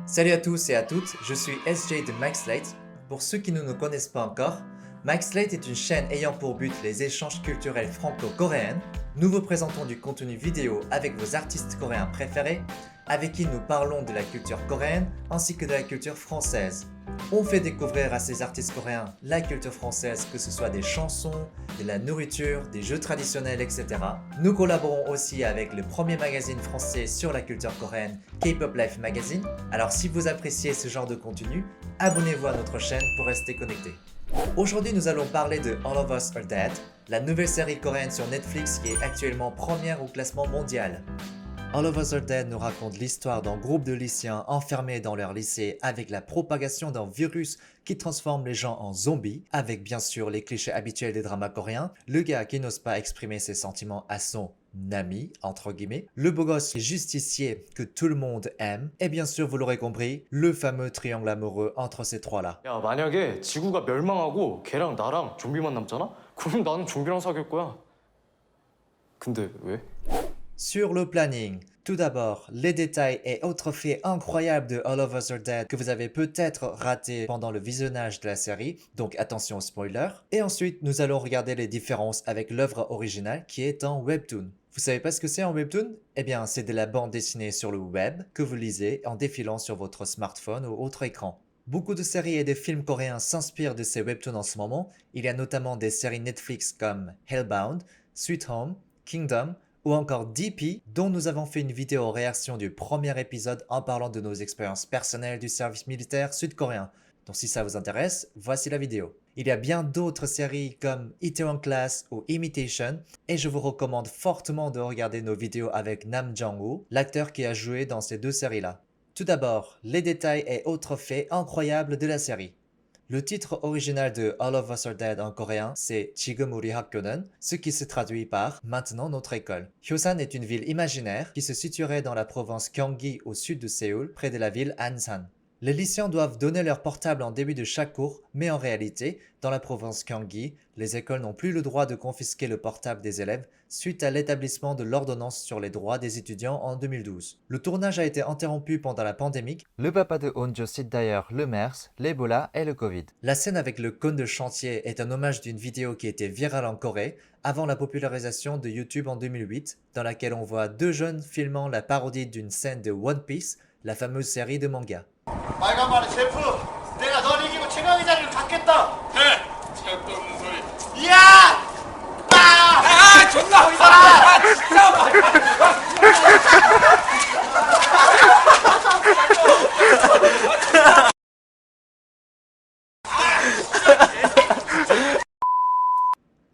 Salut à tous et à toutes, je suis SJ de MaxSlate. Pour ceux qui ne nous connaissent pas encore, MaxSlate est une chaîne ayant pour but les échanges culturels franco-coréens. Nous vous présentons du contenu vidéo avec vos artistes coréens préférés, avec qui nous parlons de la culture coréenne ainsi que de la culture française. On fait découvrir à ces artistes coréens la culture française, que ce soit des chansons, de la nourriture, des jeux traditionnels, etc. Nous collaborons aussi avec le premier magazine français sur la culture coréenne, K-Pop Life Magazine. Alors si vous appréciez ce genre de contenu, abonnez-vous à notre chaîne pour rester connecté. Aujourd'hui, nous allons parler de All of Us Are Dead, la nouvelle série coréenne sur Netflix qui est actuellement première au classement mondial. All of Us Are Dead nous raconte l'histoire d'un groupe de lycéens enfermés dans leur lycée avec la propagation d'un virus qui transforme les gens en zombies, avec bien sûr les clichés habituels des dramas coréens, le gars qui n'ose pas exprimer ses sentiments à son ami, entre guillemets, le beau gosse justicier que tout le monde aime, et bien sûr, vous l'aurez compris, le fameux triangle amoureux entre ces trois-là. 야, 만약에 지구가 멸망하고 걔랑 나랑 좀비만 남잖아? 그럼 나는 좀비랑 사귈 거야. 근데 왜? Sur le planning, tout d'abord, les détails et autres faits incroyables de All of Us Are Dead que vous avez peut-être raté pendant le visionnage de la série, donc attention aux spoilers. Et ensuite, nous allons regarder les différences avec l'œuvre originale qui est en webtoon. Vous savez pas ce que c'est en webtoon? Eh bien, c'est de la bande dessinée sur le web que vous lisez en défilant sur votre smartphone ou autre écran. Beaucoup de séries et de films coréens s'inspirent de ces webtoons en ce moment. Il y a notamment des séries Netflix comme Hellbound, Sweet Home, Kingdom, ou encore DP, dont nous avons fait une vidéo réaction du premier épisode en parlant de nos expériences personnelles du service militaire sud-coréen. Donc si ça vous intéresse, voici la vidéo. Il y a bien d'autres séries comme Itaewon Class ou Imitation, et je vous recommande fortement de regarder nos vidéos avec Nam Jong-woo, l'acteur qui a joué dans ces deux séries-là. Tout d'abord, les détails et autres faits incroyables de la série. Le titre original de All of Us Are Dead en coréen, c'est 지금 우리 학교는, ce qui se traduit par Maintenant notre école. Hyosan est une ville imaginaire qui se situerait dans la province Gyeonggi au sud de Séoul, près de la ville Ansan. Les lycéens doivent donner leur portable en début de chaque cours, mais en réalité, dans la province Gyeonggi, les écoles n'ont plus le droit de confisquer le portable des élèves suite à l'établissement de l'ordonnance sur les droits des étudiants en 2012. Le tournage a été interrompu pendant la pandémie. Le papa de Honjo cite d'ailleurs le MERS, l'Ebola et le Covid. La scène avec le cône de chantier est un hommage d'une vidéo qui était virale en Corée avant la popularisation de YouTube en 2008, dans laquelle on voit deux jeunes filmant la parodie d'une scène de One Piece, la fameuse série de manga. 빨간말의 셰프, 내가 널 이기고 최강의 자리를 갖겠다. 해, 절도 없는 소리. 이야! 빠! 아, 존나 어이다.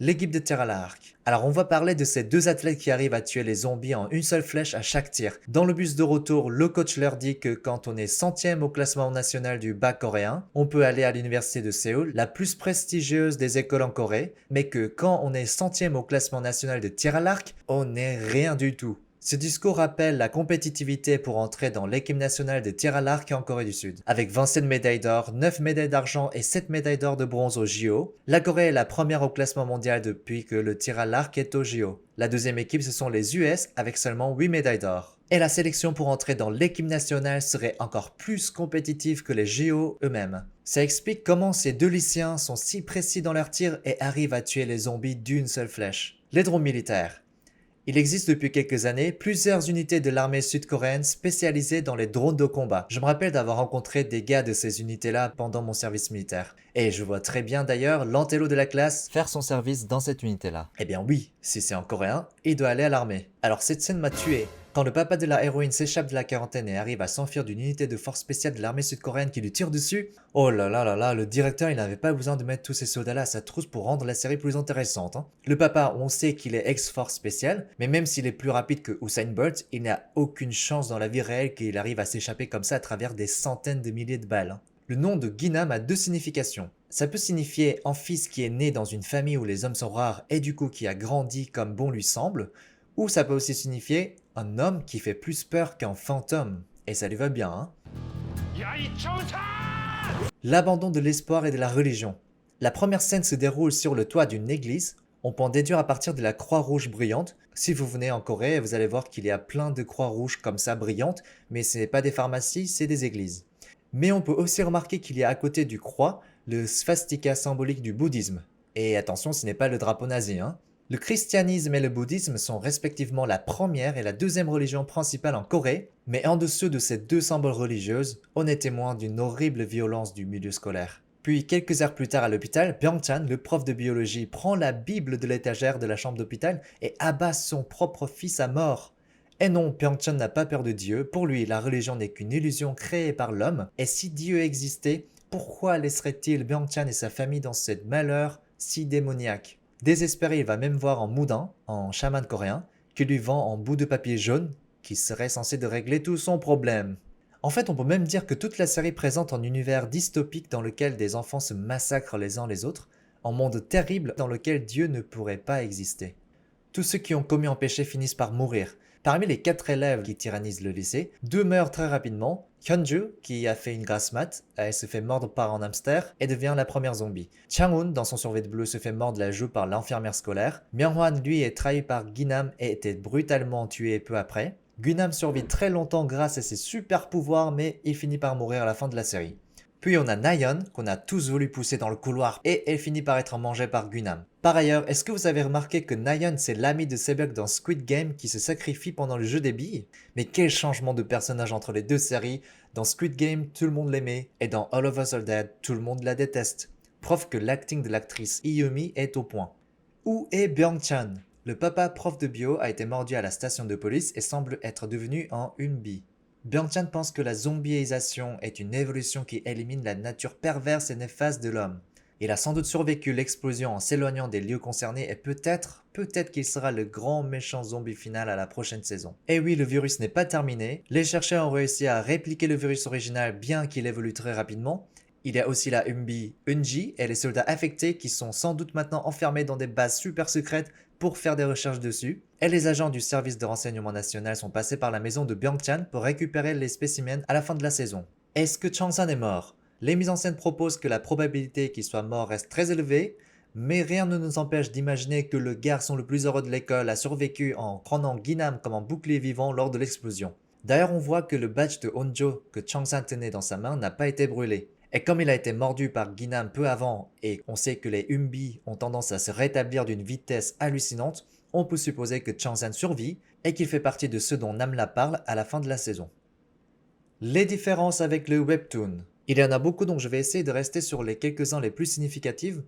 L'équipe de tir à l'arc. Alors on va parler de ces deux athlètes qui arrivent à tuer les zombies en une seule flèche à chaque tir. Dans le bus de retour, le coach leur dit que quand on est 100e au classement national du bac coréen, on peut aller à l'université de Séoul, la plus prestigieuse des écoles en Corée, mais que quand on est 100e au classement national de tir à l'arc, on n'est rien du tout. Ce discours rappelle la compétitivité pour entrer dans l'équipe nationale de tir à l'arc en Corée du Sud. Avec 27 médailles d'or, 9 médailles d'argent et 7 médailles d'or de bronze aux JO, la Corée est la première au classement mondial depuis que le tir à l'arc est aux JO. La deuxième équipe, ce sont les US avec seulement 8 médailles d'or. Et la sélection pour entrer dans l'équipe nationale serait encore plus compétitive que les JO eux-mêmes. Ça explique comment ces deux lycéens sont si précis dans leurs tirs et arrivent à tuer les zombies d'une seule flèche. Les drones militaires. Il existe depuis quelques années plusieurs unités de l'armée sud-coréenne spécialisées dans les drones de combat. Je me rappelle d'avoir rencontré des gars de ces unités-là pendant mon service militaire. Et je vois très bien d'ailleurs l'antélo de la classe faire son service dans cette unité-là. Eh bien oui, si c'est en coréen, il doit aller à l'armée. Alors cette scène m'a tué. Quand le papa de la héroïne s'échappe de la quarantaine et arrive à s'enfuir d'une unité de force spéciale de l'armée sud-coréenne qui lui tire dessus, oh là là là là, le directeur il n'avait pas besoin de mettre tous ces soldats-là à sa trousse pour rendre la série plus intéressante. Hein. Le papa, on sait qu'il est ex-force spéciale, mais même s'il est plus rapide que Usain Bolt, il n'a aucune chance dans la vie réelle qu'il arrive à s'échapper comme ça à travers des centaines de milliers de balles. Hein. Le nom de Ginam a deux significations. Ça peut signifier un fils qui est né dans une famille où les hommes sont rares et du coup qui a grandi comme bon lui semble, ou ça peut aussi signifier un homme qui fait plus peur qu'un fantôme. Et ça lui va bien, hein. L'abandon de l'espoir et de la religion. La première scène se déroule sur le toit d'une église. On peut en déduire à partir de la croix rouge brillante Si vous venez en Corée, vous allez voir qu'il y a plein de croix rouges comme ça brillantes, mais ce n'est pas des pharmacies, c'est des églises. Mais on peut aussi remarquer qu'il y a à côté du croix le svastika symbolique du bouddhisme. Et attention, ce n'est pas le drapeau nazi, hein. Le christianisme et le bouddhisme sont respectivement la première et la deuxième religion principale en Corée, mais en dessous de ces deux symboles religieux, on est témoin d'une horrible violence du milieu scolaire. Puis quelques heures plus tard à l'hôpital, Byung-chan, le prof de biologie, prend la Bible de l'étagère de la chambre d'hôpital et abat son propre fils à mort. Et non, Byung-chan n'a pas peur de Dieu, pour lui la religion n'est qu'une illusion créée par l'homme, et si Dieu existait, pourquoi laisserait-il Byung-chan et sa famille dans ce malheur si démoniaque? Désespéré, il va même voir en Moudin, en chaman coréen, qui lui vend en bout de papier jaune, qui serait censé de régler tout son problème. En fait, on peut même dire que toute la série présente un univers dystopique dans lequel des enfants se massacrent les uns les autres, un monde terrible dans lequel Dieu ne pourrait pas exister. Tous ceux qui ont commis un péché finissent par mourir. Parmi les 4 élèves qui tyrannisent le lycée, 2 meurent très rapidement. Hyunju, qui a fait une grasse mat, elle se fait mordre par un hamster et devient la première zombie. Chang-un, dans son survêt bleu, se fait mordre la joue par l'infirmière scolaire. Myung-hwan, lui, est trahi par Ginam et était brutalement tué peu après. Gunam survit très longtemps grâce à ses super pouvoirs, mais il finit par mourir à la fin de la série. Puis on a Nayeon, qu'on a tous voulu pousser dans le couloir, et elle finit par être mangée par Gunam. Par ailleurs, est-ce que vous avez remarqué que Nayeon c'est l'ami de Sebek dans Squid Game qui se sacrifie pendant le jeu des billes? Mais quel changement de personnage entre les deux séries. Dans Squid Game, tout le monde l'aimait, et dans All of Us Are Dead, tout le monde la déteste. Preuve que l'acting de l'actrice Iyumi est au point. Où est Byung-chan? Le papa prof de bio a été mordu à la station de police et semble être devenu un Unbi. Byung-chan pense que la zombieisation est une évolution qui élimine la nature perverse et néfaste de l'homme. Il a sans doute survécu l'explosion en s'éloignant des lieux concernés et peut-être qu'il sera le grand méchant zombie final à la prochaine saison. Et oui, le virus n'est pas terminé. Les chercheurs ont réussi à répliquer le virus original bien qu'il évolue très rapidement. Il y a aussi la Unbi Unji et les soldats affectés qui sont sans doute maintenant enfermés dans des bases super secrètes pour faire des recherches dessus. Et les agents du service de renseignement national sont passés par la maison de Byung-chan pour récupérer les spécimens à la fin de la saison. Est-ce que Chang-san est mort? Les mises en scène proposent que la probabilité qu'il soit mort reste très élevée, mais rien ne nous empêche d'imaginer que le garçon le plus heureux de l'école a survécu en prenant Ginam comme un bouclier vivant lors de l'explosion. D'ailleurs, on voit que le badge de Honjo que Chang-san tenait dans sa main n'a pas été brûlé. Et comme il a été mordu par Ginam peu avant et on sait que les Unbi ont tendance à se rétablir d'une vitesse hallucinante, on peut supposer que Chang-san survit et qu'il fait partie de ceux dont Namla parle à la fin de la saison. Les différences avec le webtoon. Il y en a beaucoup donc je vais essayer de rester sur les quelques-uns les plus significatifs.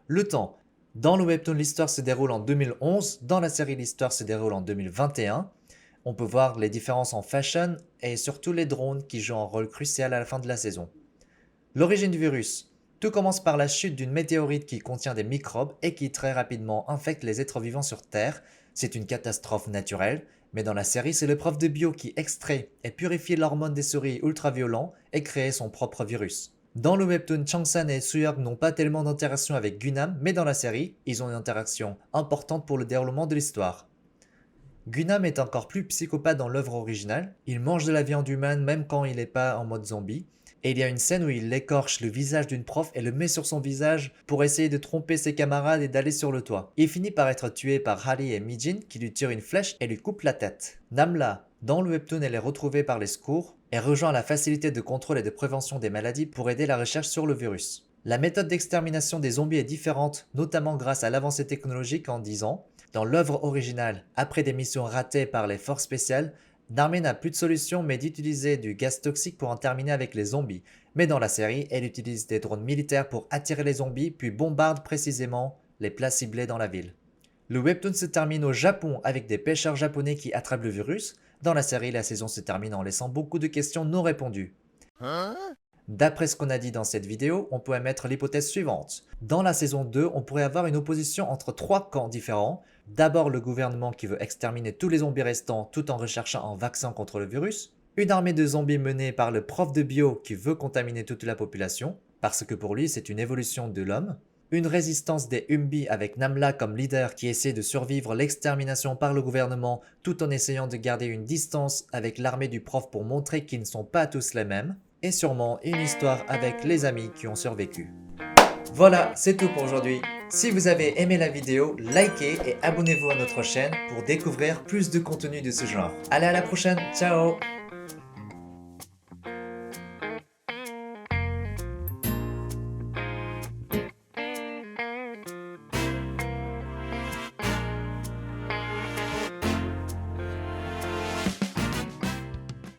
Le temps. Dans le webtoon, l'histoire se déroule en 2011, dans la série l'histoire se déroule en 2021. On peut voir les différences en fashion et surtout les drones qui jouent un rôle crucial à la fin de la saison. L'origine du virus. Tout commence par la chute d'une météorite qui contient des microbes et qui très rapidement infecte les êtres vivants sur Terre. C'est une catastrophe naturelle, mais dans la série, c'est le prof de bio qui extrait et purifie l'hormone des souris ultraviolents et crée son propre virus. Dans le webtoon, Chang-san et Soo-hyuk n'ont pas tellement d'interaction avec Gunam, mais dans la série, ils ont une interaction importante pour le déroulement de l'histoire. Gunam est encore plus psychopathe dans l'œuvre originale, il mange de la viande humaine même quand il n'est pas en mode zombie. Et il y a une scène où il écorche le visage d'une prof et le met sur son visage pour essayer de tromper ses camarades et d'aller sur le toit. Il finit par être tué par Harry et Mijin qui lui tirent une flèche et lui coupent la tête. Namla, dans le webtoon, elle est retrouvée par les secours et rejoint la facilité de contrôle et de prévention des maladies pour aider la recherche sur le virus. La méthode d'extermination des zombies est différente, notamment grâce à l'avancée technologique en 10 ans. Dans l'œuvre originale, après des missions ratées par les forces spéciales, l'armée n'a plus de solution mais d'utiliser du gaz toxique pour en terminer avec les zombies. Mais dans la série, elle utilise des drones militaires pour attirer les zombies puis bombarde précisément les places ciblées dans la ville. Le webtoon se termine au Japon avec des pêcheurs japonais qui attrapent le virus. Dans la série, la saison se termine en laissant beaucoup de questions non répondues. D'après ce qu'on a dit dans cette vidéo, on peut émettre l'hypothèse suivante. Dans la saison 2, on pourrait avoir une opposition entre 3 camps différents. D'abord le gouvernement qui veut exterminer tous les zombies restants tout en recherchant un vaccin contre le virus. Une armée de zombies menée par le prof de bio qui veut contaminer toute la population, parce que pour lui c'est une évolution de l'homme. Une résistance des Unbi avec Namla comme leader qui essaie de survivre l'extermination par le gouvernement tout en essayant de garder une distance avec l'armée du prof pour montrer qu'ils ne sont pas tous les mêmes. Et sûrement une histoire avec les amis qui ont survécu. Voilà, c'est tout pour aujourd'hui. Si vous avez aimé la vidéo, likez et abonnez-vous à notre chaîne pour découvrir plus de contenu de ce genre. Allez, à la prochaine, ciao!